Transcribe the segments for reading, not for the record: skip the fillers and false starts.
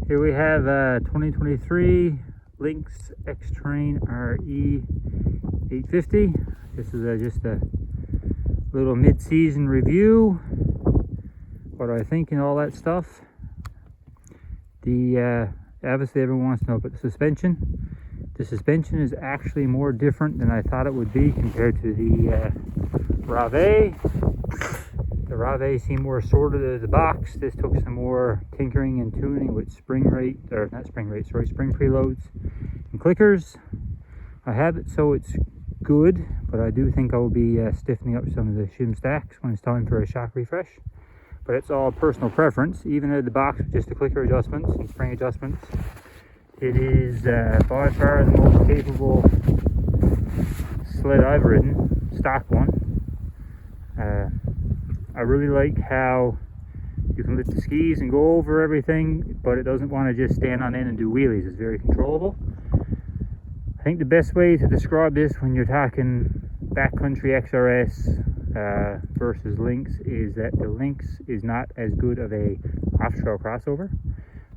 Here we have 2023 Lynx Xterrain RE 850. This is just a little mid-season review. What I think and all that stuff. Obviously everyone wants to know about the suspension. The suspension is actually more different than I thought it would be compared to the Rave. The Rave seemed more sorted out of the box. This took some more tinkering and tuning with spring preloads and clickers. I have it so it's good, but I do think I will be stiffening up some of the shim stacks when it's time for a shock refresh. But it's all personal preference. Even out of the box with just the clicker adjustments and spring adjustments, it is by far the most capable sled I've ridden, stock one. I really like how you can lift the skis and go over everything, but it doesn't want to just stand on end and do wheelies. It's very controllable. I think the best way to describe this when you're talking backcountry XRS versus Lynx is that the Lynx is not as good of a off-trail crossover,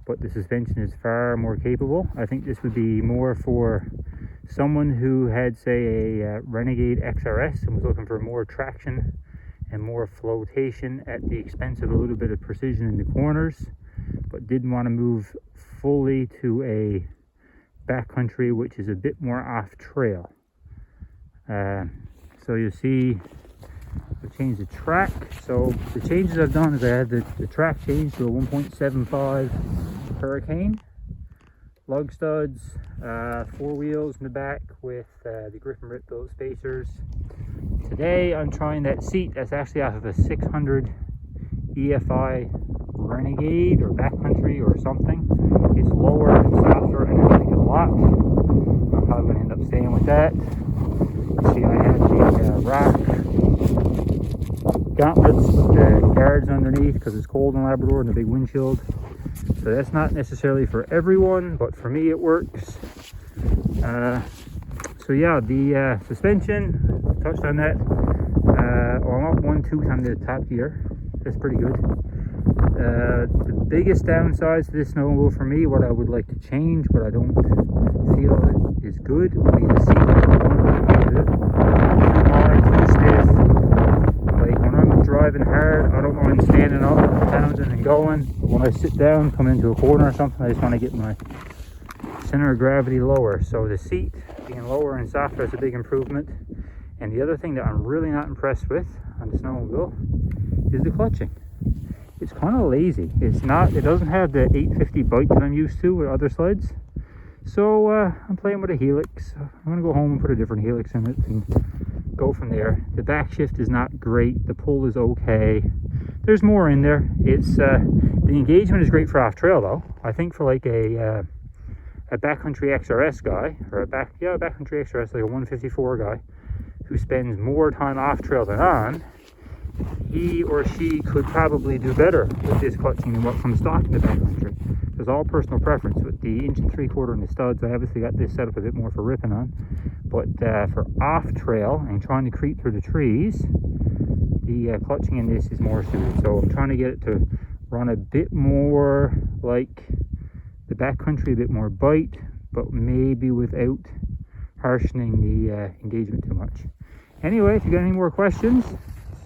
but the suspension is far more capable. I think this would be more for someone who had, say, a Renegade XRS and was looking for more traction and more flotation at the expense of a little bit of precision in the corners, but didn't want to move fully to a backcountry which is a bit more off trail. So you see I've changed the track. So the changes I've done is I had the track changed to a 1.75 Hurricane, lug studs, 4 wheels in the back with the Griffin Rip Built spacers. Today I'm trying that seat that's actually off of a 600 EFI Renegade or Backcountry or something. It's lower and softer and I like it a lot. I'm probably going to end up staying with that. See, I had the rock gauntlets with the guards underneath because it's cold in Labrador and the big windshield. So that's not necessarily for everyone, but for me it works. So yeah, the suspension, touched on that. I'm up 1 tooth on the top gear. That's pretty good. The biggest downsides to this snowmobile for me, what I would like to change, what I don't feel is good, would be the seat. Too hard, too stiff. Like when I'm driving hard, I don't mind standing up, pounding and going. When I sit down, coming into a corner or something, I just want to get my center of gravity lower. So the seat being lower and softer is a big improvement. And the other thing that I'm really not impressed with on the snowmobile is the clutching. It's kind of lazy. It doesn't have the 850 bite that I'm used to with other sleds. So I'm playing with a helix. I'm gonna go home and put a different helix in it and go from there. The back shift is not great. The pull is okay. There's more in there. It's the engagement is great for off trail though. I think for like a backcountry XRS guy, or a backcountry XRS, like a 154 guy who spends more time off trail than on, he or she could probably do better with this clutching than what comes stock in the backcountry. There's all personal preference. With the 1 3/4 and the studs, I obviously got this set up a bit more for ripping on, but for off trail and trying to creep through the trees, the clutching in this is more suited. So I'm trying to get it to run a bit more like the backcountry, a bit more bite, but maybe without harshening the engagement too much. Anyway, if you got any more questions,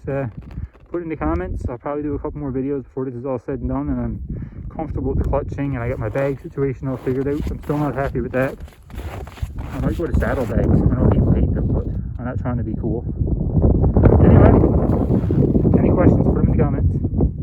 put in the comments. I'll probably do a couple more videos before this is all said and done and I'm comfortable with the clutching and I got my bag situation all figured out. I'm still not happy with that. I might go to saddlebags. I know people hate them, but I'm not trying to be cool.